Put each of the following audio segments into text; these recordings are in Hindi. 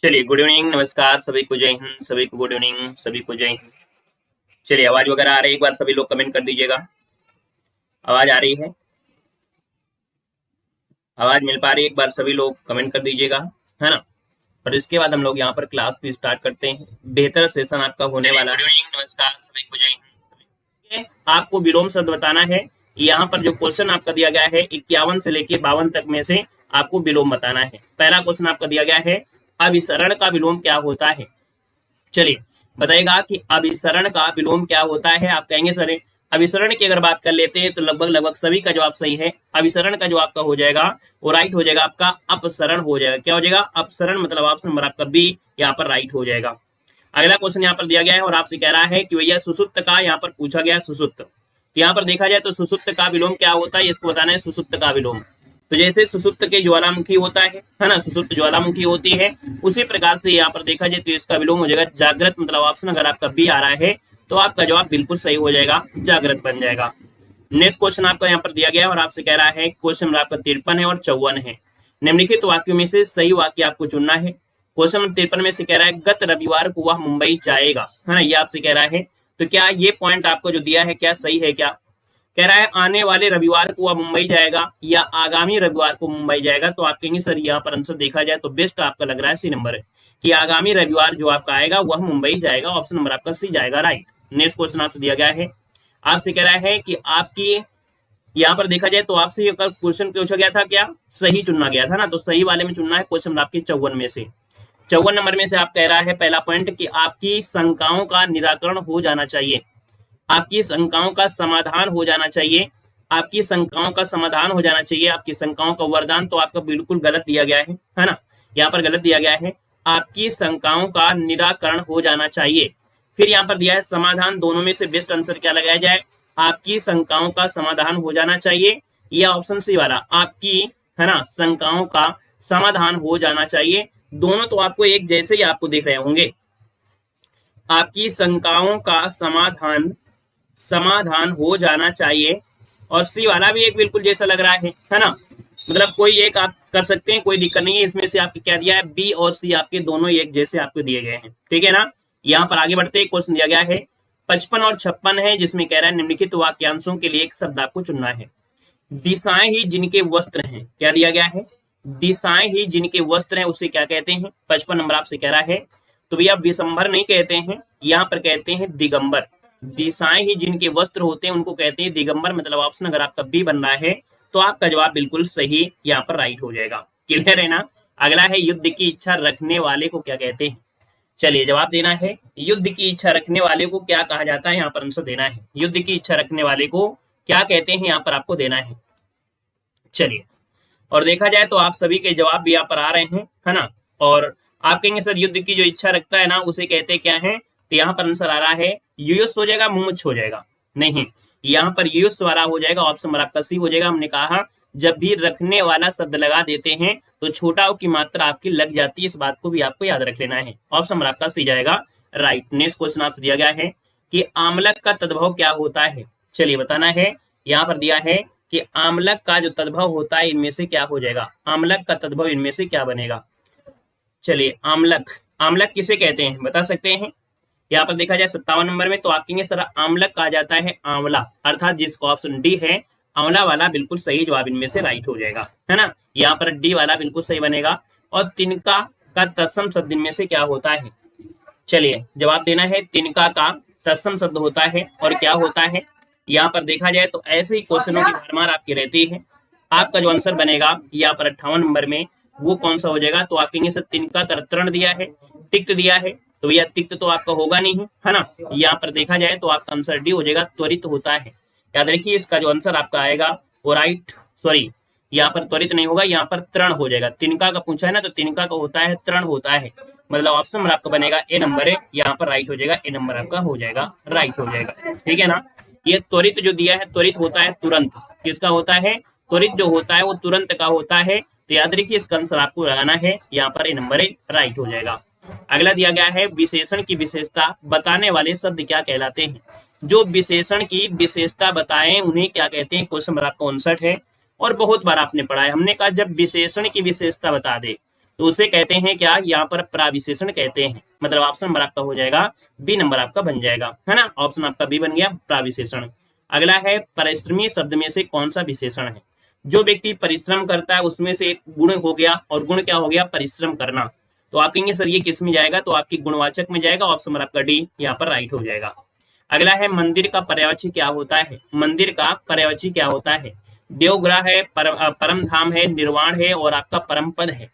चलिए, गुड इवनिंग, नमस्कार, सभी को जय हिंद, सभी को गुड इवनिंग, सभी को जय हिंद। चलिए, आवाज वगैरह आ रही है? एक बार सभी लोग कमेंट कर दीजिएगा। आवाज आ रही है? आवाज मिल पा रही है? एक बार सभी लोग कमेंट कर दीजिएगा, है ना। और इसके बाद हम लोग यहाँ पर क्लास को स्टार्ट करते हैं। बेहतर सेशन आपका होने वाला है। गुड इवनिंग, नमस्कार, सभी को जय हिंद। आपको विलोम शब्द बताना है। यहाँ पर जो क्वेश्चन आपका दिया गया है 51 से लेके 52 तक में से आपको विलोम बताना है। पहला क्वेश्चन आपका दिया गया है, अभिसरण का विलोम क्या होता है। चलिए बताइएगा कि अभिसरण का विलोम क्या होता है। आप कहेंगे सर अभिसरण की अगर बात कर लेते हैं तो लगभग सभी का जवाब सही है। अभिसरण का जो आपका हो जाएगा वो राइट हो जाएगा, आपका अपसरण हो जाएगा। क्या हो जाएगा? अपसरण, मतलब ऑप्शन नंबर आपका बी यहाँ पर राइट हो जाएगा। अगला क्वेश्चन यहाँ पर दिया गया है और आपसे कह रहा है कि भैया सुसुप्त का यहाँ पर पूछा गया सुसुप्त। तो यहाँ पर देखा जाए तो सुसुप्त का विलोम क्या होता है, इसको बताना है सुसुप्त का विलोम। तो जैसे सुसुप्त के ज्वालामुखी होता है ना, सुसुप्त ज्वालामुखी होती है, उसी प्रकार से यहाँ पर देखा जाए तो इसका विलोम हो जाएगा जागृत, मतलब ऑप्शन अगर आपका बी आ रहा है तो आपका जवाब बिल्कुल सही हो जाएगा, जागृत बन जाएगा। नेक्स्ट क्वेश्चन आपका यहाँ पर दिया गया है और आपसे कह रहा है क्वेश्चन नंबर आपका 53 है और 54 है। निम्नलिखित वाक्यों में से सही वाक्य आपको चुनना है। क्वेश्चन नंबर 53 में से कह रहा है गत रविवार को वह मुंबई जाएगा, है ना, ये आपसे कह रहा है। तो क्या ये पॉइंट आपको जो दिया है क्या सही है? क्या कह रहा है आने वाले रविवार को वह मुंबई जाएगा या आगामी रविवार को मुंबई जाएगा। तो आप कहेंगे सर यहाँ पर आंसर देखा जाए तो बेस्ट आपका लग रहा है सी नंबर है कि आगामी रविवार जो आपका आएगा वह मुंबई जाएगा। ऑप्शन नंबर आपका सी जाएगा, राइट। नेक्स्ट क्वेश्चन आपसे दिया गया है, आपसे कह रहा है कि आपकी यहाँ पर देखा जाए तो आपसे ये क्वेश्चन पूछा गया था, क्या सही चुनना गया था ना, तो सही वाले में चुनना है क्वेश्चन नंबर आपके 54 में से। 54 नंबर में से आप कह रहा है पहला पॉइंट कि आपकी शंकाओं का निराकरण हो जाना चाहिए, आपकी शंकाओं का समाधान हो जाना चाहिए, आपकी शंकाओं का समाधान हो जाना चाहिए। आपकी शंकाओं का वरदान तो आपका बिल्कुल गलत दिया गया है ना, यहाँ पर गलत दिया गया है। आपकी शंकाओं का निराकरण हो जाना चाहिए। फिर यहाँ पर दिया है समाधान, दोनों में से बेस्ट आंसर क्या लगाया जाए? आपकी शंकाओं का समाधान हो जाना चाहिए, यह ऑप्शन सी वाला आपकी, है ना, शंकाओं का समाधान हो जाना चाहिए। दोनों तो आपको एक जैसे ही आपको दिख रहे होंगे। आपकी शंकाओं का समाधान हो जाना चाहिए, और सी वाला भी एक बिल्कुल जैसा लग रहा है ना। मतलब कोई एक आप कर सकते हैं, कोई दिक्कत नहीं है। इसमें से आपके क्या दिया है, बी और सी आपके दोनों एक जैसे आपको दिए गए हैं, ठीक है ना। यहाँ पर आगे बढ़ते क्वेश्चन दिया गया है 55 और 56 है, जिसमें कह रहा है निम्नलिखित वाक्यांशों के लिए एक शब्द आपको चुनना है। दिशाएं ही जिनके वस्त्र हैं, क्या दिया गया है? दिशाएं ही जिनके वस्त्र हैं उसे क्या कहते हैं? 55 नंबर आपसे कह रहा है। तो भैया विशंभर नहीं कहते हैं, यहाँ पर कहते हैं दिगंबर। दिशाएं ही जिनके वस्त्र होते हैं उनको कहते हैं दिगंबर, मतलब ऑप्शन अगर आपका बी बन रहा है तो आपका जवाब बिल्कुल सही यहाँ पर राइट हो जाएगा। क्लियर है ना। अगला है युद्ध की इच्छा रखने वाले को क्या कहते हैं। चलिए जवाब देना है, युद्ध की इच्छा रखने वाले को क्या कहा जाता है, यहाँ पर आंसर देना है। युद्ध की इच्छा रखने वाले को क्या कहते हैं, यहाँ पर आपको देना है। चलिए, और देखा जाए तो आप सभी के जवाब भी यहाँ पर आ रहे हैं, है ना। और आप कहेंगे सर युद्ध की जो इच्छा रखता है ना उसे कहते क्या है, तो यहाँ पर आंसर आ रहा है युयुष हो जाएगा, मुमुक्ष हो जाएगा, नहीं, यहाँ पर युयुष वाला हो जाएगा। ऑप्शन नंबर आपका सी हो जाएगा। हमने कहा जब भी रखने वाला शब्द लगा देते हैं तो छोटा की मात्रा आपकी लग जाती है, इस बात को भी आपको याद रख लेना है। ऑप्शन नंबर आपका सी जाएगा, राइट। नेक्स्ट क्वेश्चन आपसे दिया गया है कि आमलक का तद्भव क्या होता है। चलिए बताना है, यहाँ पर दिया है कि आमलक का जो तद्भव होता है इनमें से क्या हो जाएगा, आमलक का तद्भव इनमें से क्या बनेगा। चलिए आमलक, आमलक किसे कहते हैं बता सकते हैं। यहाँ पर देखा जाए 57 नंबर में तो आप कहेंगे सर आमलक कहा जाता है आंवला, अर्थात जिसको ऑप्शन डी है आंवला वाला बिल्कुल सही जवाब इनमें से राइट हो जाएगा, है ना। यहाँ पर डी वाला बिल्कुल सही बनेगा। और तिनका का तत्सम शब्द इनमें से क्या होता है। चलिए जवाब देना है, तिनका का तत्सम शब्द होता है और क्या होता है। यहाँ पर देखा जाए तो ऐसे ही क्वेश्चनों की भरमार आपकी रहती है। आपका जो आंसर बनेगा यहाँ पर 58 नंबर में वो कौन सा हो जाएगा, तो आप कहेंगे सर तिनका तरण दिया है, तिक्त दिया है, तो भैया तिक्त तो आपका होगा नहीं, है ना। यहाँ पर देखा जाए तो आपका आंसर डी हो जाएगा, त्वरित होता है। याद रखिए इसका जो आंसर आपका आएगा वो राइट, सॉरी यहाँ पर त्वरित नहीं होगा, यहाँ पर तरण हो जाएगा। तिनका का पूछा है ना, तो तिनका का होता है तरण होता है, मतलब ऑप्शन नंबर आपका बनेगा ए नंबर है, यहाँ पर राइट हो जाएगा, ए नंबर आपका हो जाएगा, राइट हो जाएगा, ठीक है ना। ये त्वरित जो दिया है, त्वरित होता है तुरंत, किसका होता है, त्वरित जो होता है वो तुरंत का होता है। तो याद रखिए इसका आंसर आपको लगाना है, यहाँ पर ए नंबर है, राइट हो जाएगा। अगला दिया गया है विशेषण की विशेषता बताने वाले शब्द क्या कहलाते हैं। जो विशेषण की विशेषता बताएं उन्हें क्या कहते हैं। क्वेश्चन नंबर आपका 59 है और बहुत बार आपने पढ़ा है। हमने कहा जब विशेषण की विशेषता बता दे तो उसे कहते हैं क्या, यहाँ पर प्राविशेषण कहते हैं। मतलब ऑप्शन नंबर आपका हो जाएगा बी नंबर आपका बन जाएगा, है ना। ऑप्शन आपका बी बन गया, प्राविशेषण। अगला है परिश्रमी शब्द में से कौन सा विशेषण है। जो व्यक्ति परिश्रम करता है उसमें से एक गुण हो गया, और गुण क्या हो गया, परिश्रम करना। तो आप कहेंगे सर ये किस में जाएगा, तो आपकी गुणवाचक में जाएगा। ऑप्शन नंबर आपका डी यहाँ पर राइट हो जाएगा। अगला है मंदिर का पर्यायवाची क्या होता है। मंदिर का पर्यायवाची क्या होता है। देवग्रह है, परम धाम है, निर्वाण है, और आपका परम पद है।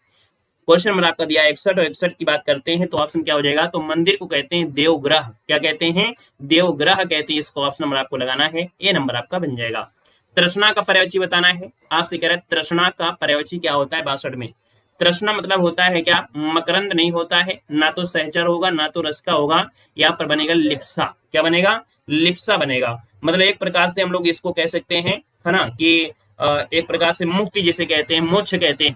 क्वेश्चन नंबर आपका दिया 61 और 61 की बात करते हैं तो ऑप्शन क्या हो जाएगा, तो मंदिर को कहते हैं देवग्रह। क्या कहते हैं, देवग्रह कहते हैं। इसको ऑप्शन नंबर आपको लगाना है, ए नंबर आपका बन जाएगा। तृष्णा का पर्यायवाची बताना है आपसे, कह रहा है तृष्णा का पर्यायवाची क्या होता है 62 में। तृष्णा मतलब होता है क्या, मकरंद नहीं होता है, ना तो सहचर होगा, ना तो रस का होगा। यहाँ पर बनेगा लिप्सा। क्या बनेगा, लिप्सा बनेगा। मतलब एक प्रकार से हम लोग इसको कह सकते हैं, है ना, कि एक प्रकार से मुक्ति जिसे कहते हैं, मोक्ष कहते हैं।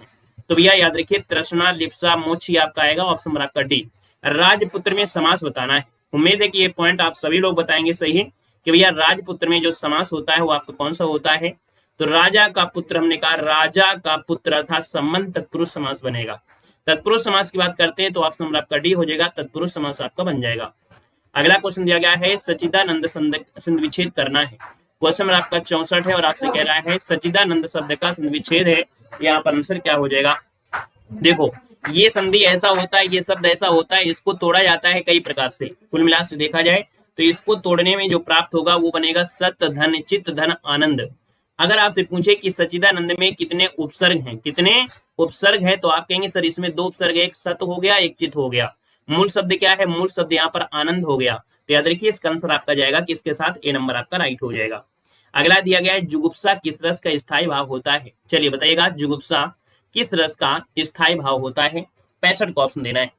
तो भैया याद रखिए तृष्णा, लिप्सा, मोक्ष आपका आएगा। ऑप्शन नंबर आपका डी। राजपुत्र में समास बताना है। उम्मीद है कि ये पॉइंट आप सभी लोग बताएंगे सही, कि भैया राजपुत्र में जो समास होता है वो आपका कौन सा होता है। तो राजा का पुत्र, हमने कहा राजा का पुत्र अर्थात संबंध तत्पुरुष समास बनेगा। तत्पुरुष समास की बात करते हैं तो ऑप्शन नंबर आपका डी हो जाएगा, तत्पुरुष समास आपका बन जाएगा। अगला क्वेश्चन दिया गया है सच्चिदानंद संधि विच्छेद करना है। क्वेश्चन नंबर आपका 64 है और आपसे कह रहा है सच्चिदानंद शब्द का संधि विच्छेद है। यहाँ पर आंसर क्या हो जाएगा, देखो ये संधि ऐसा होता है, ये शब्द ऐसा होता है, इसको तोड़ा जाता है कई प्रकार से। कुल मिला से देखा जाए तो इसको तोड़ने में जो प्राप्त होगा वो बनेगा सत धन चित्त धन आनंद। अगर आपसे पूछे कि सच्चिदानंद में कितने उपसर्ग हैं, कितने उपसर्ग हैं, तो आप कहेंगे सर इसमें 2 उपसर्ग, एक सत हो गया, एक चित हो गया। मूल शब्द क्या है, मूल शब्द यहाँ पर आनंद हो गया। तो याद रखिए इसका आंसर आपका जाएगा किसके साथ, ए नंबर आपका राइट हो जाएगा। अगला दिया गया है जुगुप्सा किस रस का स्थायी भाव होता है। चलिए बताइएगा जुगुप्सा किस रस का स्थायी भाव होता है। 65 का ऑप्शन देना है।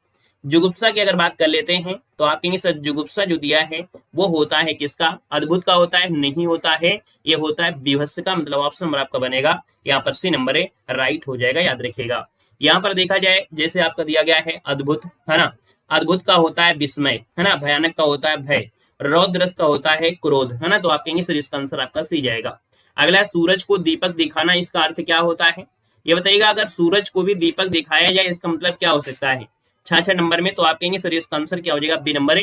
जुगुप्सा की अगर बात कर लेते हैं तो आप कहेंगे सर जुगुप्सा जो दिया है वो होता है किसका, अद्भुत का होता है, नहीं होता है, ये होता है विभत्स का। मतलब ऑप्शन नंबर आपका बनेगा यहाँ पर सी नंबर राइट हो जाएगा, याद रखिएगा। यहाँ पर देखा जाए जैसे आपका दिया गया है अद्भुत, है ना, अद्भुत का होता है विस्मय, है ना, भयानक का होता है भय, रौद्रस का होता है क्रोध, है ना। तो आप कहेंगे सर इसका आंसर आपका सी जाएगा। अगला सूरज को दीपक दिखाना, इसका अर्थ क्या होता है ये बताइएगा। अगर सूरज को भी दीपक दिखाया जाए इसका मतलब क्या हो सकता है 66 नंबर में, तो आप कहेंगे सर इसका आंसर क्या हो जाएगा, बी नंबर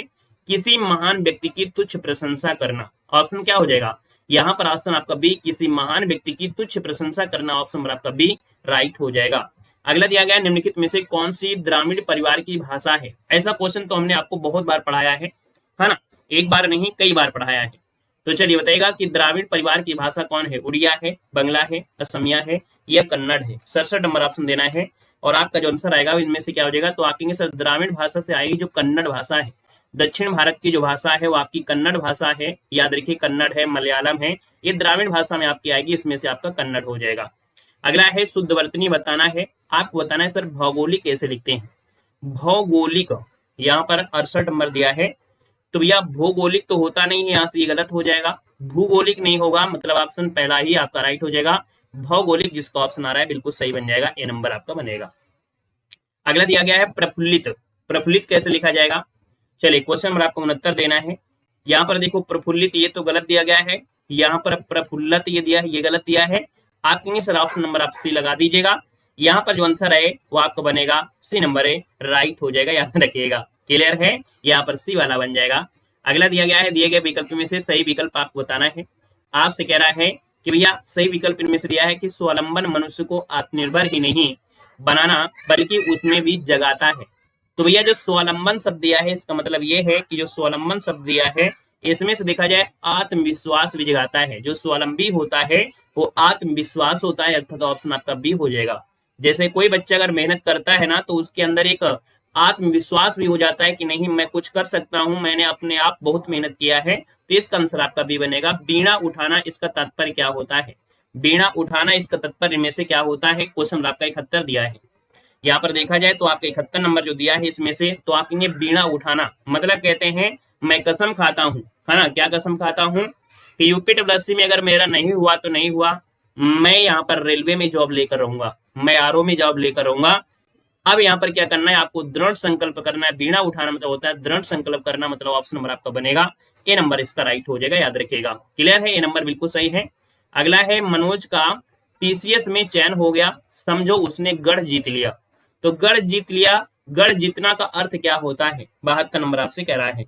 किसी महान व्यक्ति की तुच्छ प्रशंसा करना। ऑप्शन क्या हो जाएगा यहाँ पर, ऑप्शन आपका बी किसी महान व्यक्ति की तुच्छ प्रशंसा करना। ऑप्शन नंबर आपका बी राइट हो जाएगा। अगला दिया गया निम्नलिखित में से कौन सी द्राविड़ परिवार की भाषा है। ऐसा क्वेश्चन तो हमने आपको बहुत बार पढ़ाया है ना, एक बार नहीं कई बार पढ़ाया है। तो चलिए बताइएगा कि द्राविड़ परिवार की भाषा कौन है, उड़िया है, बंगला है, असमिया है या कन्नड़ है। 67 नंबर ऑप्शन देना है और आपका जो आंसर आएगा इनमें से क्या हो जाएगा, तो आप कहेंगे सर द्राविड़ भाषा से आएगी जो कन्नड़ भाषा है। दक्षिण भारत की जो भाषा है वो आपकी कन्नड़ भाषा है, याद रखिए कन्नड़ है, मलयालम है, ये द्राविड़ भाषा में आपकी आएगी, इसमें से आपका कन्नड़ हो जाएगा। अगला है शुद्ध वर्तनी बताना है। आपको बताना है सर भौगोलिक कैसे लिखते हैं। भौगोलिक यहाँ पर 68 नंबर दिया है, तो भैया भौगोलिक तो होता नहीं है, यहाँ से ये गलत हो जाएगा, भूगोलिक नहीं होगा, मतलब ऑप्शन पहला ही आपका राइट हो जाएगा। भौगोलिक जिसका ऑप्शन आ रहा है बिल्कुल सही बन जाएगा, ए नंबर आपका बनेगा। अगला दिया गया है प्रफुल्लित। प्रफुल्लित कैसे लिखा जाएगा, चलिए क्वेश्चन नंबर आपको 69 देना है। यहाँ पर देखो प्रफुल्लित ये तो गलत दिया गया है, यहाँ पर प्रफुल्लत ये दिया है, ये गलत दिया है। आप कहेंगे सर ऑप्शन नंबर आप सी लगा दीजिएगा। यहाँ पर जो आंसर है वो आपको बनेगा सी नंबर राइट हो जाएगा, याद रखिएगा। क्लियर है, यहाँ पर सी वाला बन जाएगा। अगला दिया गया है दिए गए विकल्प में से सही विकल्प आपको बताना है। आपसे कह रहा है कि भैया सही विकल्प इनमें से दिया है कि स्वावलंबन मनुष्य को आत्मनिर्भर ही नहीं बनाना बल्कि उसमें भी जगाता है। तो भैया जो स्वावलंबन शब्द दिया है इसका मतलब ये है कि जो स्वावलंबन शब्द दिया है इसमें से देखा जाए आत्मविश्वास भी जगाता है। जो स्वावलंबी होता है वो आत्मविश्वास होता है, अर्थात ऑप्शन आपका बी हो जाएगा। जैसे कोई बच्चा अगर मेहनत करता है ना तो उसके अंदर एक आत्मविश्वास भी हो जाता है कि नहीं मैं कुछ कर सकता हूं, मैंने अपने आप बहुत मेहनत किया है। तो इसका आंसर आपका बी बनेगा। बीड़ा उठाना इसका तात्पर्य क्या होता है, बीड़ा उठाना इसका तात्पर्य में से क्या होता है। क्वेश्चन आपका 71 दिया है, यहाँ पर देखा जाए तो आपका 71 नंबर जो दिया है इसमें से, तो आप कहेंगे बीड़ा उठाना मतलब कहते हैं मैं कसम खाता हूँ, है ना, क्या कसम खाता हूँ कि यूपीडब्ल्यूएससी में अगर मेरा नहीं हुआ तो नहीं हुआ, मैं यहाँ पर रेलवे में जॉब लेकर रहूंगा, मैं आरओ में जॉब लेकर रहूंगा। अब यहाँ पर क्या करना है, आपको दृढ़ संकल्प करना है। बीड़ा उठाना मतलब होता है दृढ़ संकल्प करना, मतलब ऑप्शन नंबर आपका बनेगा ए नंबर इसका राइट हो जाएगा, याद रखिएगा। क्लियर है, ए नंबर बिल्कुल सही है। अगला है मनोज का टीसीएस में चयन हो गया, समझो उसने गढ़ जीत लिया। तो गढ़ जीत लिया, गढ़ जीतना का अर्थ क्या होता है? 72 नंबर आपसे कह रहा है।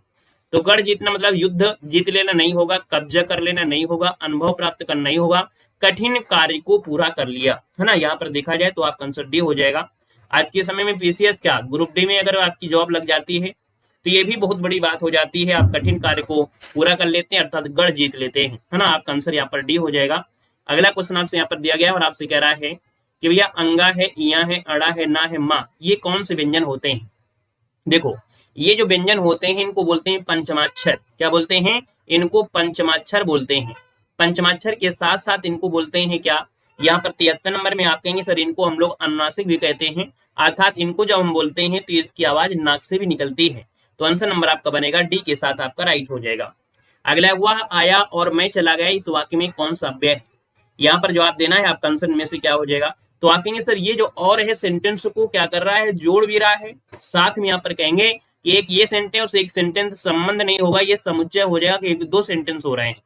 तो गढ़ जीतना मतलब युद्ध जीत लेना नहीं होगा, कब्जा कर लेना नहीं होगा, अनुभव प्राप्त करना नहीं होगा, कठिन कार्य को पूरा कर लिया, है ना। यहाँ पर देखा जाए तो आपका आंसर डी हो जाएगा। आज के समय में पीसीएस क्या ग्रुप डी में अगर आपकी जॉब लग जाती है तो ये भी बहुत बड़ी बात हो जाती है, आप कठिन कार्य को पूरा कर लेते हैं अर्थात गढ़ जीत लेते हैं, है ना। आपका आंसर यहाँ पर डी हो जाएगा। अगला क्वेश्चन आपसे यहाँ पर दिया गया और आपसे कह रहा है कि भैया अंगा है, इया है, अड़ा है, ना है, माँ, ये कौन से व्यंजन होते हैं? देखो ये जो व्यंजन होते हैं इनको बोलते हैं पंचमाक्षर। क्या बोलते हैं? इनको पंचमाक्षर बोलते हैं। पंचमाक्षर के साथ साथ इनको बोलते हैं क्या? यहाँ पर 73 नंबर में आप कहेंगे सर इनको हम लोग अनुनासिक भी कहते हैं, अर्थात इनको जब हम बोलते हैं तो इसकी आवाज नाक से भी निकलती है। तो आंसर नंबर आपका बनेगा डी के साथ आपका राइट हो जाएगा। अगला वह आया और मैं चला गया, इस वाक्य में कौन सा अव्यय है? यहाँ पर जवाब देना है, आपका आंसर में से क्या हो जाएगा? तो आप कहेंगे सर ये जो और है सेंटेंस को क्या कर रहा है? जोड़ भी रहा है। साथ में यहाँ पर कहेंगे कि एक ये सेंटेंस एक सेंटेंस संबंध नहीं होगा, ये समुच्चय हो जाएगा कि एक दो सेंटेंस हो रहे हैं।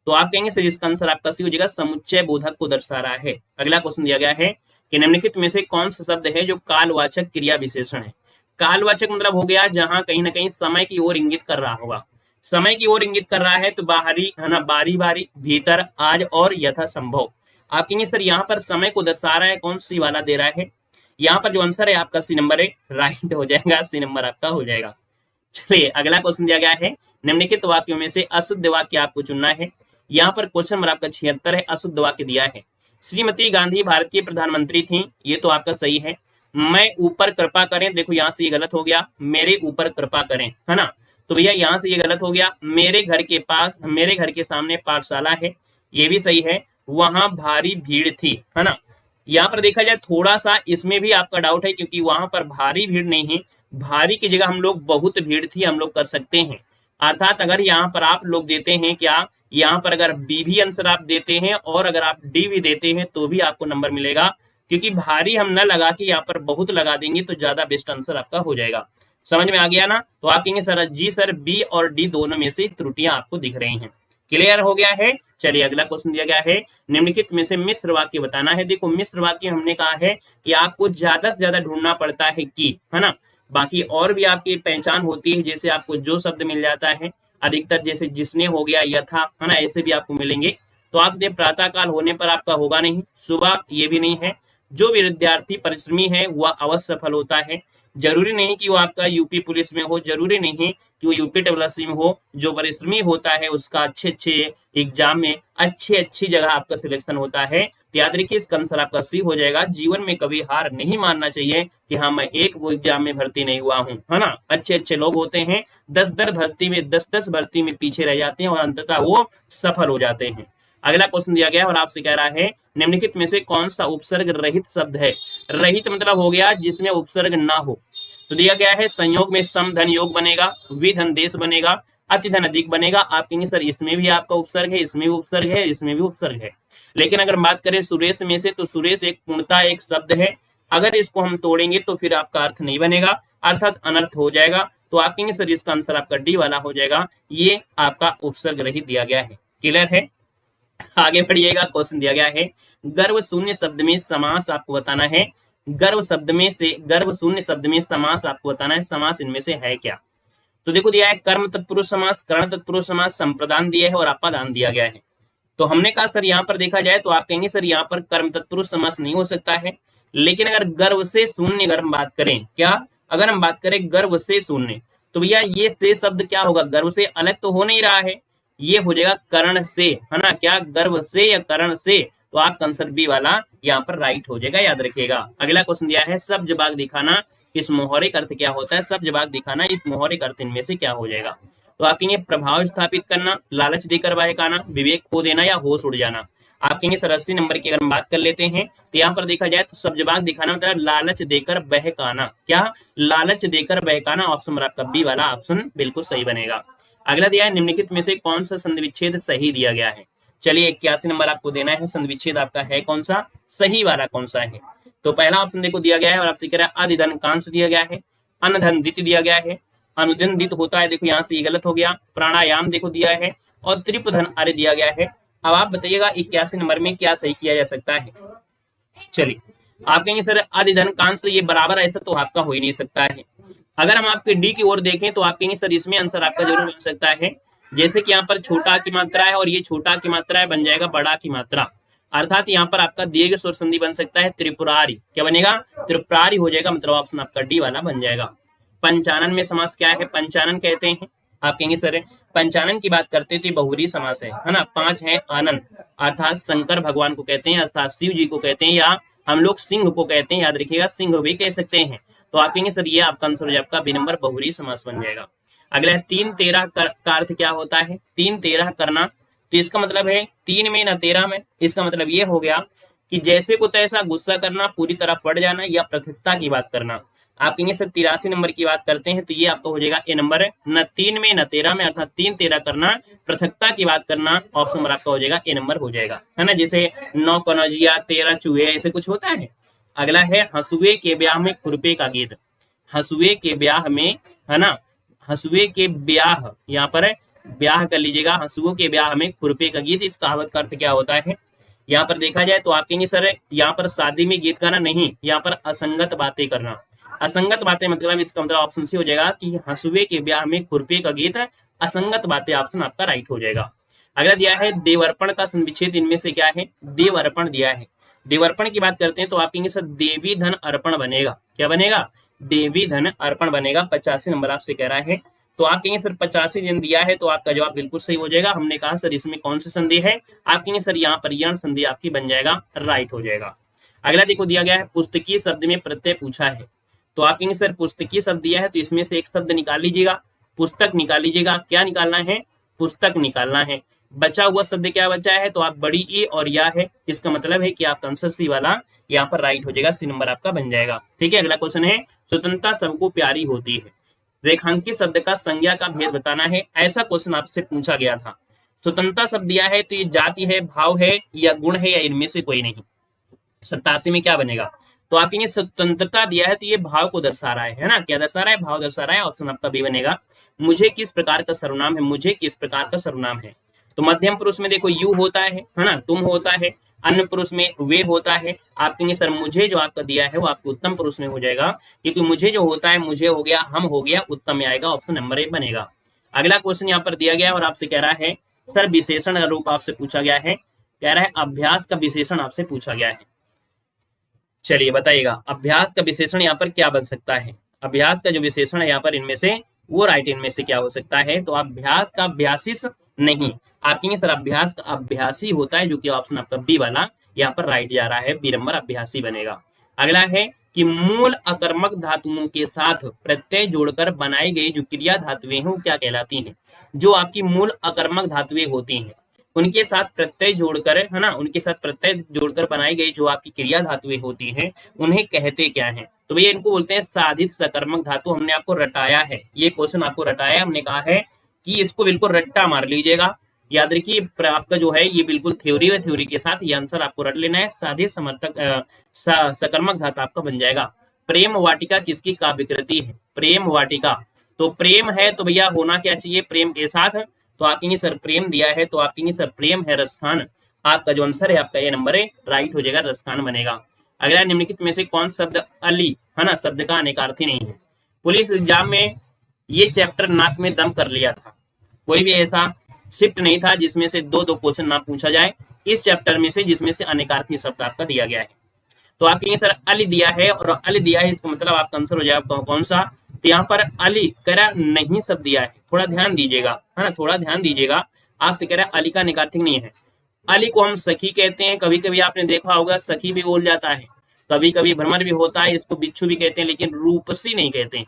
तो आप कहेंगे सर इसका आंसर आपका सी हो जाएगा, समुच्चय बोधक को दर्शा रहा है। अगला क्वेश्चन दिया गया है कि निम्नलिखित में से कौन सा शब्द है जो कालवाचक क्रिया विशेषण है? कालवाचक मतलब हो गया जहां कहीं ना कहीं समय की ओर इंगित कर रहा होगा। समय की ओर इंगित कर रहा है तो बाहरी, है ना, बारी बारी, भीतर, आज और यथा संभव। आप कहेंगे सर यहाँ पर समय को दर्शा रहा है, कौन सी वाला दे रहा है? यहाँ पर जो आंसर है आपका सी नंबर है, राइट हो जाएगा, सी नंबर आपका हो जाएगा। चलिए अगला क्वेश्चन दिया गया है निम्नलिखित वाक्यों में से अशुद्ध वाक्य आपको चुनना है। यहाँ पर क्वेश्चन नंबर आपका 76 है, अशुद्ध वाक्य दिया है। श्रीमती गांधी भारतीय प्रधानमंत्री थी, ये तो आपका सही है। मैं ऊपर कृपा करें, देखो यहाँ से ये गलत हो गया, मेरे ऊपर कृपा करें, है ना। तो भैया यहाँ से ये गलत हो गया, मेरे घर के पास, मेरे घर के सामने पाठशाला है, ये भी सही है। वहां भारी भीड़ थी, है ना। यहाँ पर देखा जाए थोड़ा सा इसमें भी आपका डाउट है क्योंकि वहां पर भारी भीड़ नहीं है, भारी की जगह हम लोग बहुत भीड़ थी हम लोग कर सकते हैं। अर्थात अगर यहाँ पर आप लोग देते हैं क्या, यहाँ पर अगर बी भी आंसर आप देते हैं और अगर आप डी भी देते हैं तो भी आपको नंबर मिलेगा, क्योंकि भारी हम न लगा के यहाँ पर बहुत लगा देंगे तो ज्यादा बेस्ट आंसर आपका हो जाएगा। समझ में आ गया ना। तो आप कहेंगे सर जी सर बी और डी दोनों में से त्रुटियां आपको दिख रही हैं। क्लियर हो गया है। चलिए अगला क्वेश्चन दिया गया है निम्नलिखित में से मिश्र वाक्य बताना है। देखो मिश्र वाक्य हमने कहा है कि आपको ज्यादा से ज्यादा ढूंढना पड़ता है कि, है ना, बाकी और भी आपकी पहचान होती है, जैसे आपको जो शब्द मिल जाता है अधिकतर, जैसे जिसने हो गया, यथा, है ना, ऐसे भी आपको मिलेंगे। तो आप प्रातः काल होने पर आपका होगा नहीं, सुबह ये भी नहीं है। जो विद्यार्थी परिश्रमी है वह अवश्य सफल होता है। जरूरी नहीं कि वो आपका यूपी पुलिस में हो, जरूरी नहीं कि वो यूपी डब्ल्यूएससी में हो। जो परिश्रमी होता है उसका अच्छे एग्जाम में अच्छी जगह आपका सिलेक्शन होता है। तो याद रखिए इसका आंसर आपका सी हो जाएगा। जीवन में कभी हार नहीं मानना चाहिए कि हाँ मैं एक वो एग्जाम में भर्ती नहीं हुआ हूँ, है ना। अच्छे लोग होते हैं 10 भर्ती में पीछे रह जाते हैं और अंततः वो सफल हो जाते हैं। अगला क्वेश्चन दिया गया और आपसे कह रहा है निम्नलिखित में से कौन सा उपसर्ग रहित शब्द है? रहित मतलब हो गया जिसमें उपसर्ग ना हो। तो दिया गया है संयोग में सम धन योग बनेगा, विधन देश बनेगा, अति धन अधिक बनेगा। आप कहेंगे सर इसमें भी आपका उपसर्ग है, इसमें भी उपसर्ग है, इसमें भी उपसर्ग है। लेकिन अगर बात करें सुरेश में से तो सुरेश एक पूर्णता एक शब्द है, अगर इसको हम तोड़ेंगे तो फिर आपका अर्थ नहीं बनेगा, अर्थात अनर्थ हो जाएगा। तो आप कहेंगे सर इसका आंसर आपका डी वाला हो जाएगा, ये आपका उपसर्ग रहित दिया गया है। क्लियर है। आगे बढ़िएगा। क्वेश्चन दिया गया है गर्व शून्य शब्द में समास आपको बताना है। गर्व शून्य शब्द में समास आपको बताना है। समास इनमें से है क्या? तो देखो दिया है कर्म तत्पुरुष समास, कर्ण तत्पुरुष समास, संप्रदान दिया है और अपादान दिया गया है। तो हमने कहा सर यहाँ पर देखा जाए तो आप कहेंगे सर यहाँ पर कर्म तत्पुरुष समास नहीं हो सकता है। लेकिन अगर गर्व से शून्य अगर हम बात करें, क्या अगर हम बात करें गर्व से शून्य, तो भैया ये से शब्द क्या होगा? गर्व से अलग तो हो नहीं रहा है, ये हो जाएगा कर्ण से, है ना। क्या गर्व से या कर्ण से? तो आपका आंसर बी वाला यहाँ पर राइट हो जाएगा, याद रखिएगा। अगला क्वेश्चन दिया है सब जवाब दिखाना, इस मोहरिक अर्थ क्या होता है? सब जवाब दिखाना, इस मोहरिक अर्थ इनमें से क्या हो जाएगा? तो आप कहेंगे प्रभाव स्थापित करना, लालच देकर बहकाना, विवेक खो देना या होश उड़ जाना। आप कहेंगे सर 80 नंबर की अगर हम बात कर लेते हैं तो यहाँ पर देखा जाए तो सब जवाब दिखाना मतलब लालच देकर बहकाना। क्या? लालच देकर बहकाना। ऑप्शन नंबर आपका बी वाला ऑप्शन बिल्कुल सही बनेगा। अगला दिया है निम्नलिखित में से कौन सा संधिविच्छेद सही दिया गया है? चलिए 81 नंबर आपको देना है। संधिविच्छेद आपका है कौन सा? सही वाला कौन सा है? तो पहला ऑप्शन देखो दिया गया है और आपसे कह रहा है अधिधन कांश दिया गया है, अनधन दित दिया गया है, अनुधन दित होता है, देखो यहाँ से ये गलत हो गया, प्राणायाम देखो दिया है और त्रिपधन आर्य दिया गया है। अब आप बताइएगा 81 नंबर में क्या सही किया जा सकता है? चलिए आप कहेंगे सर अधिधन कांश तो ये बराबर, ऐसा तो आपका हो ही नहीं सकता है। अगर हम आपके डी की ओर देखें तो आप कहेंगे सर इसमें आंसर आपका जरूर बन सकता है। जैसे कि यहाँ पर छोटा की मात्रा है और ये छोटा की मात्रा है, बन जाएगा बड़ा की मात्रा, अर्थात यहाँ पर आपका दीर्घ स्वर संधि बन सकता है त्रिपुरारी। क्या बनेगा? त्रिपुरारी हो जाएगा, मतलब ऑप्शन आपका डी वाला बन जाएगा। पंचानन में समास क्या है? पंचानन कहते हैं, आप कहेंगे सर पंचानन की बात करते थे बहुरी समास है ना। पांच है आनंद, अर्थात शंकर भगवान को कहते हैं, अर्थात शिव जी को कहते हैं, या हम लोग सिंह को कहते हैं, याद रखिएगा सिंह भी कह सकते हैं। तो आप कहेंगे सर ये आपका आंसर हो जाएगा, आपका बी नंबर बहुरी समास बन जाएगा। अगला है 3-13 का अर्थ क्या होता है? 3-13 करना, तो इसका मतलब है 3 में न 13 में। इसका मतलब ये हो गया कि जैसे को तैसा गुस्सा करना, पूरी तरह पड़ जाना, या पृथकता की बात करना। आप कहेंगे सर 83 नंबर की बात करते हैं, तो ये आपका हो जाएगा ए नंबर है, न 3 में न 13 में, अर्थात 3-13 करना, पृथकता की बात करना, ऑप्शन नंबर आपका हो जाएगा ए नंबर हो जाएगा, है ना। जैसे 9 कनौजिया 13 चूहे, ऐसे कुछ होता है। अगला है हंसुए के ब्याह में खुरपे का गीत। हंसुए के ब्याह में, है ना, हंसुए के ब्याह, यहाँ पर ब्याह कर लीजिएगा, हंसुओं के ब्याह में खुरपे का गीत, इस कहावत का अर्थ क्या होता है? यहाँ पर देखा जाए तो आप कहेंगे सर यहाँ पर शादी में गीत गाना नहीं, यहाँ पर असंगत बातें करना। असंगत बातें मतलब इसका मतलब ऑप्शन सी हो जाएगा कि हंसुए के ब्याह में खुरपे का गीत, असंगत बातें, ऑप्शन आपका राइट हो जाएगा। अगला दिया है देवर्पण का संविच्छेद इनमें से क्या है? देवर्पण दिया है। देवर्पण की बात करते हैं तो आप कहेंगे सर देवी धन अर्पण बनेगा। क्या बनेगा? देवी धन अर्पण बनेगा। 85 नंबर आपसे कह रहा है, तो आप कहेंगे सर 85 दिन दिया है, तो आपका जवाब बिल्कुल सही हो जाएगा। हमने कहा सर इसमें कौन सी संधि है? आप कहेंगे सर यहाँ पर यण संधि आपकी बन जाएगा, राइट हो जाएगा। अगला देखो दिया गया है पुस्तकीय शब्द में प्रत्यय पूछा है, तो आप कहेंगे सर पुस्तकीय शब्द दिया है, तो इसमें से एक शब्द निकाल लीजिएगा, पुस्तक निकाल लीजिएगा। क्या निकालना है? पुस्तक निकालना है। बचा हुआ शब्द क्या बचा है? तो आप बड़ी ई और या है, इसका मतलब है कि आपका आंसर सी वाला यहाँ पर राइट हो जाएगा, सी नंबर आपका बन जाएगा। ठीक है, अगला क्वेश्चन है स्वतंत्रता सबको प्यारी होती है, रेखांकित शब्द का संज्ञा का भेद बताना है, ऐसा क्वेश्चन आपसे पूछा गया था। स्वतंत्रता शब्द दिया है, तो ये जाति है, भाव है, या गुण है, या इनमें से कोई नहीं। 87 में क्या बनेगा? तो आप कहेंगे स्वतंत्रता दिया है, तो ये भाव को दर्शा रहा है ना। क्या दर्शा रहा है? भाव दर्शा रहा है, ऑप्शन आपका बी बनेगा। मुझे किस प्रकार का सर्वनाम है? मुझे किस प्रकार का सर्वनाम है, तो मध्यम पुरुष में देखो यू होता है ना, तुम होता है, अन्य पुरुष में वे होता है। आप कहेंगे सर मुझे जो आपका दिया है वो आपको उत्तम पुरुष में हो जाएगा, क्योंकि मुझे जो होता है, मुझे हो गया, हम हो गया, उत्तम में आएगा, ऑप्शन नंबर ए बनेगा। अगला क्वेश्चन यहाँ पर दिया गया और आपसे कह रहा है सर विशेषण का रूप आपसे पूछा गया है, कह रहा है अभ्यास का विशेषण आपसे पूछा गया है। चलिए बताइएगा अभ्यास का विशेषण यहाँ पर क्या बन सकता है? अभ्यास का जो विशेषण है यहाँ पर इनमें से वो राइट इनमें से क्या हो सकता है? तो अभ्यास का अभ्यासिस नहीं, आप कहेंगे सर अभ्यास का अभ्यासी होता है, जो कि ऑप्शन आपका बी वाला यहाँ पर राइट जा रहा है, बी नंबर अभ्यासी बनेगा। अगला है कि मूल अकर्मक धातुओं के साथ प्रत्यय जोड़कर बनाई गई जो क्रिया धातुएं हैं वो क्या कहलाती हैं? जो आपकी मूल अकर्मक धातुएं होती हैं उनके साथ प्रत्यय जोड़कर, है ना, उनके साथ प्रत्यय जोड़कर बनाई गई जो आपकी क्रिया धातुएं होती हैं उन्हें कहते क्या हैं? तो भैया इनको बोलते हैं साधित सकर्मक धातु। हमने आपको रटाया है, ये क्वेश्चन आपको रटाया, हमने कहा है कि इसको बिल्कुल रट्टा मार लीजिएगा। याद रखिए आपका जो है ये बिल्कुल थ्योरी है, थ्योरी के साथ ये आंसर आपको रट लेना है। साधित समर्थक सकर्मक धातु आपका बन जाएगा। प्रेम वाटिका किसकी काव्य कृति है? प्रेम वाटिका, तो प्रेम है तो भैया होना क्या चाहिए? प्रेम के साथ, तो आप कहेंगे सर प्रेम दिया है, तो आप कहेंगे सर प्रेम है रसखान, आपका जो आंसर है आपका ये नंबर है, राइट हो जाएगा, रसखान बनेगा। अगला निम्नलिखित में से कौन शब्द अली, है ना, शब्द का अनेकार्थी नहीं है? पुलिस एग्जाम में ये चैप्टर नाक में दम कर लिया था, कोई भी ऐसा शिफ्ट नहीं था जिसमें से दो क्वेश्चन ना पूछा जाए इस चैप्टर में से, जिसमें से अनेकार्थी शब्द आपका दिया गया है। तो आप कहेंगे सर अली दिया है और अली दिया है, इसका मतलब आपका आंसर हो जाएगा कौन सा? तो यहाँ पर अली कह रहा नहीं शब्द दिया है, थोड़ा ध्यान दीजिएगा, है ना, थोड़ा ध्यान दीजिएगा। आपसे कह रहा है अली का निकार्थिक नहीं है। अली को हम सखी कहते हैं, कभी कभी आपने देखा होगा सखी भी बोल जाता है, कभी कभी भ्रमर भी होता है, इसको बिच्छू भी कहते हैं, लेकिन रूपसी नहीं कहते हैं।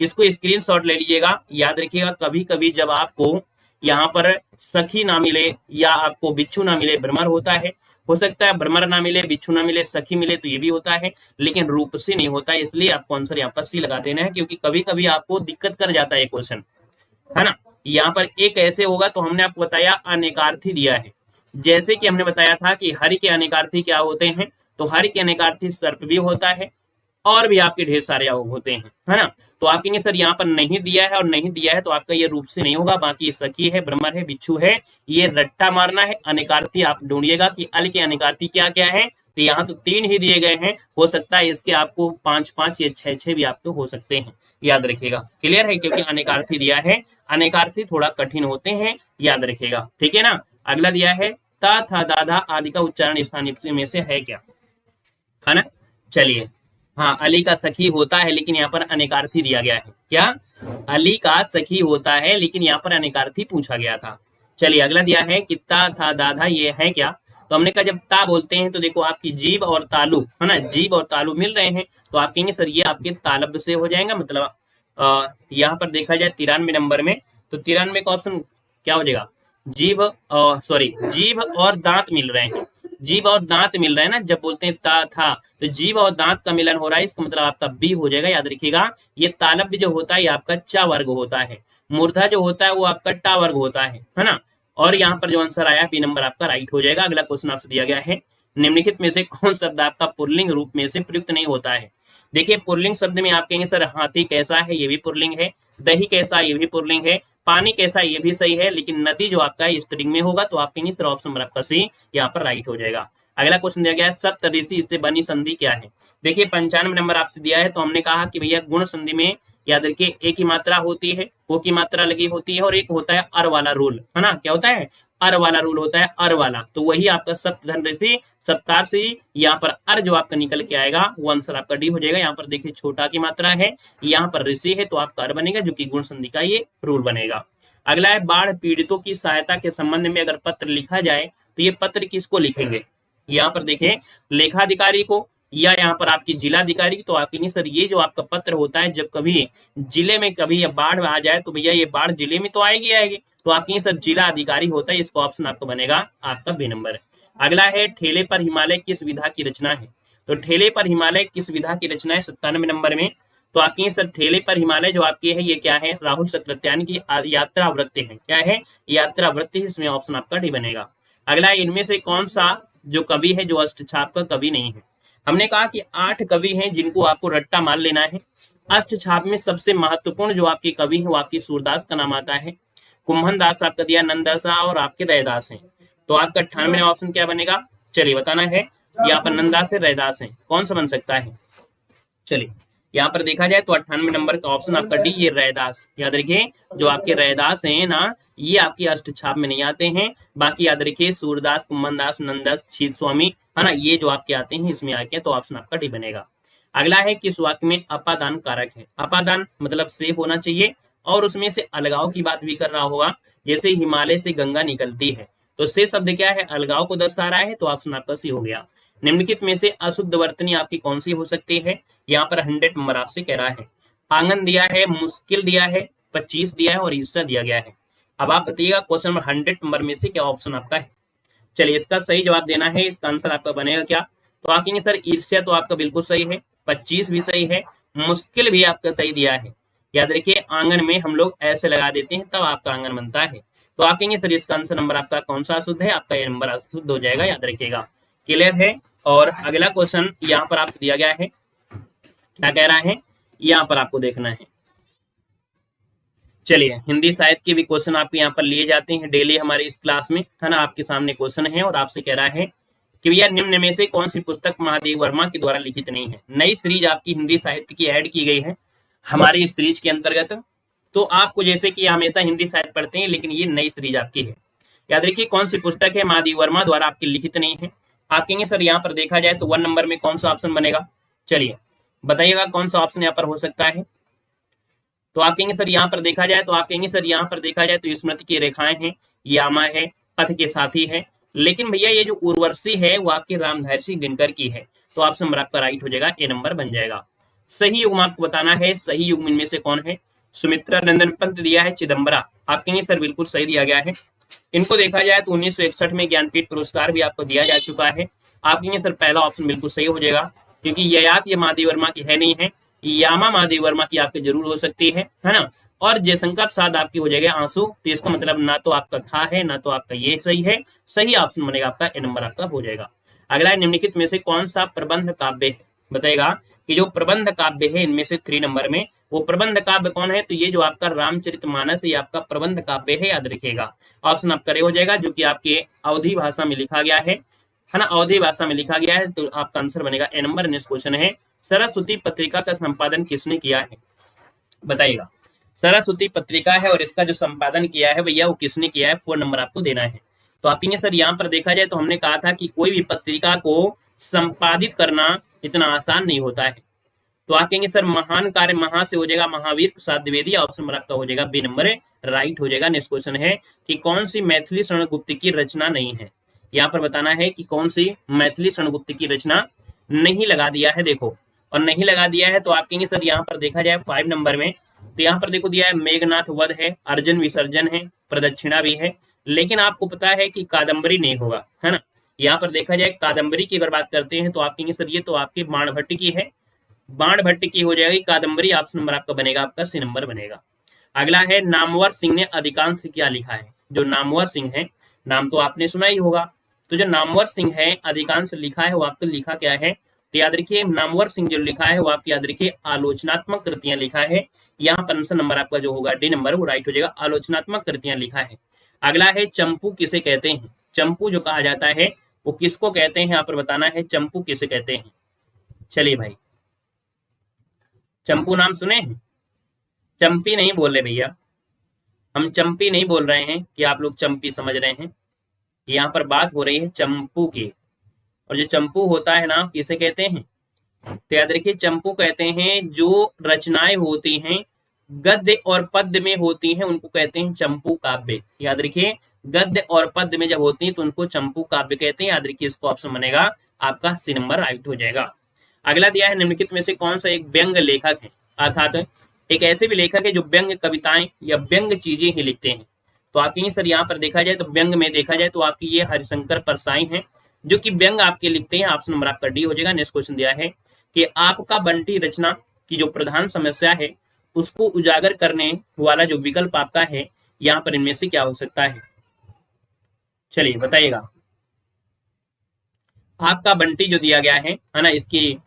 इसको स्क्रीनशॉट ले लीजिएगा, याद रखिएगा कभी कभी जब आपको यहाँ पर सखी ना मिले या आपको बिच्छू ना मिले, भ्रमर होता है, हो सकता है भ्रमर ना मिले, बिच्छू ना मिले, सखी मिले, तो ये भी होता है, लेकिन रूपसी नहीं होता है। इसलिए आपको आंसर यहाँ पर सी लगा देना है, क्योंकि कभी कभी आपको दिक्कत कर जाता है क्वेश्चन, है ना। यहाँ पर एक ऐसे होगा, तो हमने आपको बताया अनेकार्थी दिया है, जैसे कि हमने बताया था कि हरि के अनेकार्थी क्या होते हैं, तो हरि के अनेकार्थी सर्प भी होता है और भी आपके ढेर सारे होते हैं, है ना। तो आप कहेंगे सर यहाँ पर नहीं दिया है और नहीं दिया है, तो आपका ये रूप से नहीं होगा, बाकी सखी है, भ्रमर है, बिच्छू है, ये रट्टा मारना है। अनेकार्थी आप ढूंढिएगा कि अल के अनेकार्थी क्या क्या है, तो यहाँ तो 3 ही दिए गए हैं, हो सकता है इसके आपको 5-5 या 6-6 भी आपको हो सकते हैं, याद रखिएगा। क्लियर है, क्योंकि अनेकार्थी दिया है, अनेकार्थी थोड़ा कठिन होते हैं, याद रखिएगा, ठीक है ना। अगला दिया है ता था दाधा आदि का उच्चारण स्थानीय में से है क्या, है ना। चलिए, हाँ, अली का सखी होता है, लेकिन यहाँ पर अनेकार्थी दिया गया है। क्या, अली का सखी होता है, लेकिन यहाँ पर अनेकार्थी पूछा गया था। चलिए, अगला दिया है कि ता था दाधा, ये है क्या। तो हमने कहा जब ता बोलते हैं तो देखो आपकी जीभ और तालु, है ना, जीभ और तालु मिल रहे हैं, तो आप कहेंगे सर ये आपके तालब से हो जाएगा। मतलब यहाँ पर देखा जाए 93 नंबर में, तो 93 का ऑप्शन क्या हो जाएगा, जीभ, सॉरी, जीभ और दांत मिल रहे हैं, जीभ और दांत मिल रहे हैं ना। जब बोलते हैं ता था, तो जीभ और दांत का मिलन हो रहा है, इसका मतलब आपका बी हो जाएगा, याद रखिएगा। ये तालब जो होता है ये आपका चा वर्ग होता है, मूर्धा जो होता है वो आपका टा वर्ग होता है ना। और यहाँ पर जो आंसर आया बी नंबर आपका राइट हो जाएगा। अगला क्वेश्चन आपसे दिया गया है, निम्नलिखित में से कौन शब्द आपका पुल्लिंग रूप में से प्रयुक्त नहीं होता है। देखिए, पुल्लिंग शब्द में आप कहेंगे सर हाथी कैसा है, ये भी पुल्लिंग है, दही कैसा, ये भी पुल्लिंग है, पानी कैसा, ये भी सही है, लेकिन नदी जो आपका स्त्रीलिंग में होगा, तो आप कहेंगे सर ऑप्शन नंबर आपका सी यहाँ पर राइट हो जाएगा। अगला क्वेश्चन दिया गया है सप्तऋषि, इससे बनी संधि क्या है। देखिए 95 नंबर आपसे दिया है, तो हमने कहा कि भैया गुण संधि में याद रखिए एक ही मात्रा होती है, ओ की मात्रा लगी होती है, और एक होता है अर वाला रूल, है ना। क्या होता है, अर वाला रूल होता है, अर वाला, तो वही आपका सप्तधन ऋषि सप्तार्षि, यहाँ पर अर जो आपका निकल के आएगा वो आंसर आपका डी हो जाएगा। यहाँ पर देखिए छोटा की मात्रा है, यहाँ पर ऋषि है, तो आपका अर बनेगा, जो कि गुण संधि का ये रूल बनेगा। अगला है बाढ़ पीड़ितों की सहायता के संबंध में अगर पत्र लिखा जाए तो ये पत्र किसको लिखेंगे। यहाँ पर देखें लेखाधिकारी को या यहाँ पर आपकी जिलाधिकारी, तो आप कहेंगे सर ये जो आपका पत्र होता है जब कभी जिले में कभी ये बाढ़ आ जाए तो भैया ये बाढ़ जिले में तो आएगी आएगी, तो आप कहेंगे सर जिला अधिकारी होता है, इसका ऑप्शन आपका बनेगा आपका बी नंबर। अगला है ठेले पर हिमालय किस विधा की रचना है। तो ठेले पर हिमालय किस विधा की रचना है 97 नंबर में, तो आप कहेंगे सर ठेले पर हिमालय जो आपकी है ये क्या है, राहुल सकृत्यायन की यात्रा वृत्ति है। क्या है, यात्रा वृत्ति, इसमें ऑप्शन आपका डी बनेगा। अगला है इनमें से कौन सा जो कवि है जो अष्टछाप का कवि नहीं है। हमने कहा कि 8 कवि हैं जिनको आपको रट्टा मान लेना है। अष्टछाप में सबसे महत्वपूर्ण जो आपके कवि है वो आपकी सूरदास का नाम आता है, कुंभन दास आपका दिया, नंददास और आपके रैदास हैं। तो आपका 98 ऑप्शन क्या बनेगा, चलिए बताना है। यहाँ पर नंददास है, रैदास है, कौन सा बन सकता है। चलिए यहाँ पर देखा जाए तो 98 नंबर का ऑप्शन आपका डी, ये रैदास। याद रखिए जो आपके रैदास हैं ना, ये आपकी अष्टछाप में नहीं आते हैं, बाकी याद रखिए सूरदास, कुंभनदास, नंददास, क्षीर स्वामी, है ना, ये जो आपके आते हैं इसमें आके, तो ऑप्शन आपका डी बनेगा। अगला है किस वाक्य में अपादान कारक है। अपादान मतलब से होना चाहिए, और उसमें से अलगाव की बात भी कर रहा होगा, जैसे हिमालय से गंगा निकलती है, तो से शब्द क्या है, अलगाव को दर्शा रहा है, तो ऑप्शन आपका सी हो गया। निम्नलिखित में से अशुद्ध वर्तनी आपकी कौन सी हो सकती है। यहाँ पर 100 नंबर आपसे कह रहा है, आंगन दिया है, मुश्किल दिया है, 25 दिया है और हिस्सा दिया गया है। अब आप बताइएगा क्वेश्चन नंबर 100 नंबर में से क्या ऑप्शन आपका है। चलिए इसका सही जवाब देना है, इसका आंसर आपका बनेगा क्या, तो आप कहेंगे सर ईर्ष्या तो आपका बिल्कुल सही है, 25 भी सही है, मुश्किल भी आपका सही दिया है। याद रखिए आंगन में हम लोग ऐसे लगा देते हैं तब आपका आंगन बनता है, तो आप कहेंगे सर इसका आंसर नंबर आपका कौन सा अशुद्ध है, आपका ये नंबर अशुद्ध हो जाएगा, याद रखिएगा। क्लियर है। और अगला क्वेश्चन यहाँ पर आपको दिया गया है, क्या कह रहा है, यहाँ पर आपको देखना है। चलिए हिंदी साहित्य के भी क्वेश्चन आपके यहाँ पर लिए जाते हैं डेली हमारे इस क्लास में, है ना। आपके सामने क्वेश्चन है और आपसे कह रहा है कि भैया निम्न में से कौन सी पुस्तक महादेव वर्मा के द्वारा लिखित नहीं है। नई सीरीज आपकी हिंदी साहित्य की ऐड की गई है हमारी इस सीरीज के अंतर्गत, तो आपको जैसे कि हमेशा हिंदी साहित्य पढ़ते हैं, लेकिन ये नई सीरीज आपकी है। याद रखिए कौन सी पुस्तक है महादेव वर्मा द्वारा आपकी लिखित नहीं है। आप कहेंगे सर यहाँ पर देखा जाए तो 1 नंबर में कौन सा ऑप्शन बनेगा, चलिए बताइएगा कौन सा ऑप्शन यहाँ पर हो सकता है। तो आप कहेंगे सर यहाँ पर देखा जाए, तो आप कहेंगे सर यहाँ पर देखा जाए तो स्मृति की रेखाएं हैं, यामा है, पथ के साथी है, लेकिन भैया ये जो उर्वशी है वो आपकी रामधारी सिंह दिनकर की है, तो ऑप्शन नंबर आपका राइट हो जाएगा, ए नंबर बन जाएगा। सही युग्म आपको बताना है, सही युग्म इनमें से कौन है। सुमित्रा नंदन पंत दिया है, चिदम्बरा, आप कहेंगे सर बिल्कुल सही दिया गया है। इनको देखा जाए तो 1961 में ज्ञानपीठ पुरस्कार भी आपको दिया जा चुका है। आप कहेंगे सर पहला ऑप्शन बिल्कुल सही हो जाएगा, क्योंकि ययाति ये महादेव वर्मा की है नहीं है, यामा महादेव वर्मा की आपके जरूर हो सकती है ना। और जयशंकर प्रसाद आपकी हो जाएगा आंसू, तो इसका मतलब ना तो आपका खा है ना तो आपका ये सही है, सही ऑप्शन बनेगा आपका ए नंबर आपका हो जाएगा। अगला निम्नलिखित में से कौन सा प्रबंध काव्य है, बताएगा कि जो प्रबंध काव्य है इनमें से 3 नंबर में वो प्रबंध काव्य कौन है, तो ये जो आपका रामचरितमानस ये आपका प्रबंध काव्य है, याद रखिएगा। ऑप्शन आपका हो जाएगा, जो कि आपके अवधी भाषा में लिखा गया है, है ना, अवधी भाषा में लिखा गया है, तो आपका आंसर बनेगा ए नंबर। नेक्स्ट क्वेश्चन है, सरस्वती पत्रिका का संपादन किसने किया है, बताइएगा। सरस्वती पत्रिका है और इसका जो संपादन किया है भैया वो किसने किया है, 4 नंबर आपको देना है। तो आप कहेंगे सर यहाँ पर देखा जाए तो हमने कहा था कि कोई भी पत्रिका को संपादित करना इतना आसान नहीं होता है। तो आप कहेंगे सर महान कार्य महा से हो जाएगा महावीर प्रसाद द्विवेदी, ऑप्शन नंबर आपका हो जाएगा बी नंबर, राइट हो जाएगा। नेक्स्ट क्वेश्चन है कि कौन सी मैथिली शरणगुप्त की रचना नहीं है, यहाँ पर बताना है कि कौन सी मैथिली शरणगुप्त की रचना नहीं लगा दिया है, देखो और नहीं लगा दिया है। तो आप कहेंगे सर यहाँ पर देखा जाए 5 नंबर में, तो यहाँ पर देखो दिया है मेघनाथ वध है, अर्जुन विसर्जन है, प्रदक्षिणा भी है, लेकिन आपको पता है कि कादम्बरी नहीं होगा, है ना। यहाँ पर देखा जाए कादम्बरी की अगर बात करते हैं तो आप कहेंगे सर ये तो आपकी बाणभट्ट की है, बाणभट्ट की हो जाएगी कादम्बरी, ऑप्शन नंबर आपका बनेगा आपका सी नंबर बनेगा। अगला है नामवर सिंह ने अधिकांश क्या लिखा है, जो नामवर सिंह है, नाम तो आपने सुना ही होगा, तो जो नामवर सिंह है अधिकांश लिखा है वो आपको लिखा क्या है, तो याद रखिए नामवर सिंह जो लिखा है वो आपकी याद रखिए आलोचनात्मक कृतियां लिखा है। यहाँ पर आंसर नंबर आपका जो होगा डी नंबर वो राइट हो जाएगा, आलोचनात्मक कृतियां लिखा है। अगला है चंपू किसे कहते हैं, चंपू जो कहा जाता है वो किसको कहते हैं, यहाँ पर बताना है चंपू किसे कहते हैं। चलिए भाई चंपू नाम सुने हैं, चंपी नहीं बोल रहे भैया, हम चंपी नहीं बोल रहे हैं कि आप लोग चंपी समझ रहे हैं, यहाँ पर बात हो रही है चंपू की। और जो चंपू होता है ना किसे कहते हैं, तो याद रखिए चंपू कहते हैं जो रचनाएं होती हैं गद्य और पद्य में होती हैं उनको कहते हैं चंपू काव्य। याद रखिए गद्य और पद्य में जब होती है तो उनको चंपू काव्य कहते हैं। याद रखिए इसको ऑप्शन बनेगा आपका सी नंबर राइट हो जाएगा। अगला दिया है निम्नलिखित में से कौन सा एक व्यंग लेखक है, अर्थात एक ऐसे भी लेखक है जो व्यंग कविताएं या व्यंग चीजें ही लिखते हैं। तो आपकी सर यहाँ पर देखा जाए तो व्यंग में देखा जाए तो आपकी ये हरिशंकर परसाई हैं जो कि व्यंग आपके लिखते हैं, ऑप्शन नंबर आपका डी हो जाएगा। नेक्स्ट क्वेश्चन दिया है कि आपका बंटी रचना की जो प्रधान समस्या है उसको उजागर करने वाला जो विकल्प आपका है यहाँ पर इनमें से क्या हो सकता है, चलिए बताइएगा। आपका बंटी जो दिया गया है ना, इसकी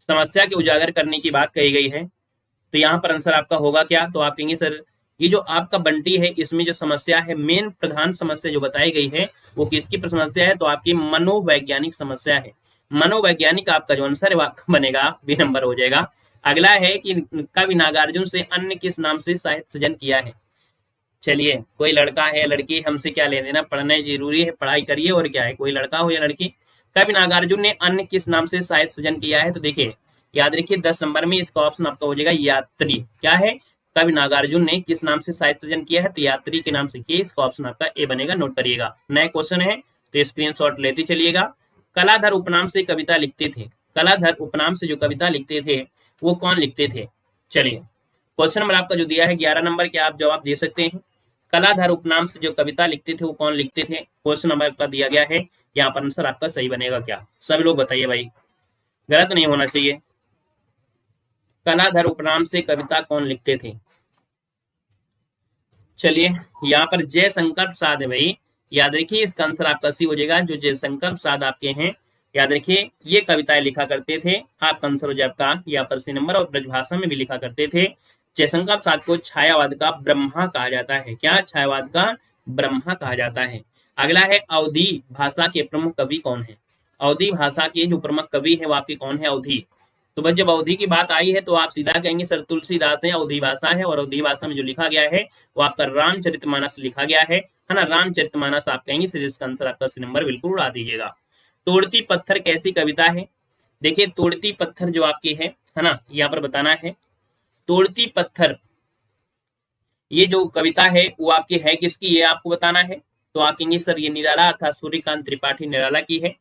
समस्या के उजागर करने की बात कही गई है, तो यहाँ पर आंसर आपका होगा क्या, तो आप कहेंगे सर ये जो आपका बंटी है इसमें जो समस्या है मेन प्रधान समस्या जो बताई गई है वो किसकी समस्या है, तो आपकी मनोवैज्ञानिक समस्या है। मनोवैज्ञानिक आपका जो आंसर है बनेगा बी नंबर हो जाएगा। अगला है कि कवि नागार्जुन से अन्य किस नाम से साहित्य सृजन किया है। चलिए कोई लड़का है लड़की हमसे क्या ले लेना, पढ़ना जरूरी है, पढ़ाई करिए और क्या है, कोई लड़का हो या लड़की। कवि नागार्जुन ने अन्य किस नाम से साहित्य सृजन किया है, तो देखिए याद रखिए 10 नंबर में इसका ऑप्शन आपका हो जाएगा यात्री। क्या है, कवि नागार्जुन ने किस नाम से साहित्य सृजन किया है, तो यात्री के नाम से किया, इसका ऑप्शन आपका ए बनेगा, नोट करिएगा। नया क्वेश्चन है तो स्क्रीनशॉट लेते चलिएगा। कलाधर उपनाम से कविता लिखते थे, कलाधर उपनाम से जो कविता लिखते थे वो कौन लिखते थे। चलिए क्वेश्चन नंबर आपका जो दिया है 11 नंबर के आप जवाब दे सकते हैं। कलाधर उपनाम से जो कविता लिखते थे वो कौन लिखते थे, क्वेश्चन नंबर आपका दिया गया है, यहाँ पर आंसर आपका सही बनेगा क्या, सभी लोग बताइए भाई, गलत नहीं होना चाहिए। कलाधर उपनाम से कविता कौन लिखते थे, चलिए यहाँ पर जयशंकर प्रसाद है भाई, याद रखिए इसका आंसर आपका सी हो जाएगा। जो जयशंकर प्रसाद आपके हैं याद रखिए ये कविताएं लिखा करते थे, आपका आंसर हो जाए आपका यहाँ पर सी नंबर। और ब्रजभाषा में भी लिखा करते थे। जयशंकर प्रसाद को छायावाद का ब्रह्मा कहा जाता है, क्या, छायावाद का ब्रह्मा कहा जाता है। अगला है अवधी भाषा के प्रमुख कवि कौन है, अवधी भाषा के जो प्रमुख कवि है वो आपके कौन है, अवधी। तो बस जब अवधि की बात आई है तो आप सीधा कहेंगे सर तुलसीदास है, अवधी भाषा है, और अवधी भाषा में जो लिखा गया है वो आपका रामचरितमानस लिखा गया है ना, रामचरितमानस आप कहेंगे सर, इसका आंसर आपका सी नंबर बिल्कुल उड़ा दीजिएगा। तोड़ती पत्थर कैसी कविता है, देखिए तोड़ती पत्थर जो आपकी है ना, यहाँ पर बताना है तोड़ती पत्थर ये जो कविता है वो आपकी है किसकी, ये आपको बताना है। तो आप कहेंगे सर ये निराला अर्थात सूर्यकांत त्रिपाठी निराला की है,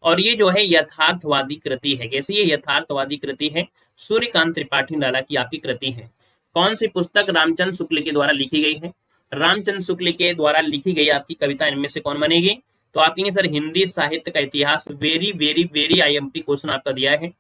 और ये जो है यथार्थवादी कृति है, कैसी है, यथार्थवादी कृति है, सूर्यकांत त्रिपाठी निराला की आपकी कृति है। कौन सी पुस्तक रामचंद्र शुक्ल के द्वारा लिखी गई है, रामचंद्र शुक्ल के द्वारा लिखी गई आपकी कविता इनमें से कौन बनेगी, तो आप कहेंगे सर हिंदी साहित्य का इतिहास। Very very very IMP question आपका दिया है।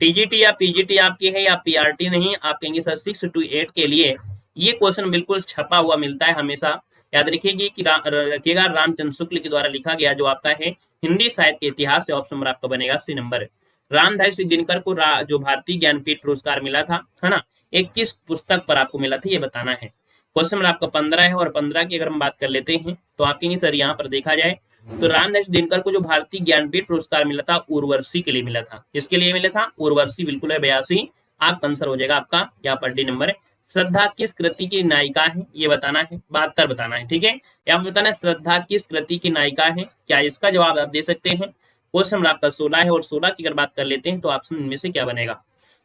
टीजीटी या पीजीटी आपकी है या पीआरटी नहीं, आप कहेंगे सर 6 to 8 के लिए ये क्वेश्चन बिल्कुल छपा हुआ मिलता है हमेशा, याद रखिएगा कि रखिएगा रामचंद्र शुक्ल के द्वारा लिखा गया जो आपका है हिंदी साहित्य के इतिहास से, ऑप्शन नंबर आपका बनेगा सी नंबर। रामधारी सिंह दिनकर को जो भारतीय ज्ञानपीठ पुरस्कार मिला था है ना, एक किस पुस्तक पर आपको मिला था ये बताना है। क्वेश्चन नंबर आपका 15 है, और 15 की अगर हम बात कर लेते हैं तो आप कहेंगे सर यहाँ पर देखा जाए तो रामधनुष दिनकर को जो भारतीय ज्ञानपीठ पुरस्कार मिला था उर्वशी के लिए मिला था। किसके लिए मिला था? उर्वशी, बिल्कुल है 82। आप आंसर हो जाएगा आपका यहाँ पर डी नंबर है। श्रद्धा किस कृति की नायिका है? ये बताना है, 72 बताना है, ठीक है। यहाँ बताना है श्रद्धा किस कृति की नायिका है। क्या इसका जवाब आप दे सकते हैं? क्वेश्चन नंबर आपका 16 है और 16 की अगर बात कर लेते हैं तो ऑप्शन इनमें से क्या बनेगा?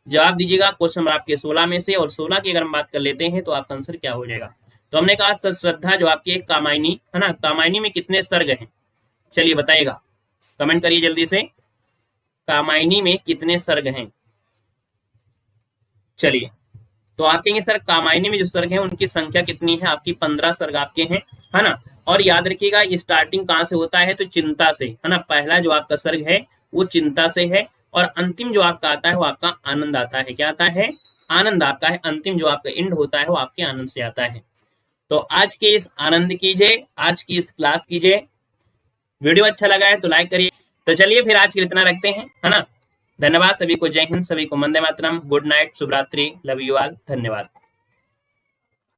जवाब दीजिएगा क्वेश्चन नंबर आपके 16 में से, और 16 की अगर हम बात कर लेते हैं तो आपका आंसर क्या हो जाएगा? तो हमने कहा श्रद्धा जो आपकी एक कामायनी है ना, कामायनी में कितने सर्ग हैं? चलिए बताइएगा, कमेंट करिए जल्दी से, कामायनी में कितने सर्ग हैं? चलिए तो आप कहेंगे सर कामायनी में जो सर्ग हैं उनकी संख्या कितनी है? आपकी 15 सर्ग आपके हैं, है ना। और याद रखिएगा स्टार्टिंग कहाँ से होता है? तो चिंता से, है ना। पहला जो आपका सर्ग है वो चिंता से है, और अंतिम जो आपका आता है वो आपका आनंद आता है। क्या आता है? आनंद आता है। अंतिम जो आपका एंड होता है वो आपके आनंद से आता है। तो आज के इस आनंद कीजिए, आज की इस क्लास कीजिए। वीडियो अच्छा लगा है तो लाइक करिए। तो चलिए फिर आज के लिए इतना रखते हैं, है ना। धन्यवाद सभी को, जय हिंद, सभी को वंदे मातरम, गुड नाइट, शुभ रात्रि, लव यू ऑल, धन्यवाद।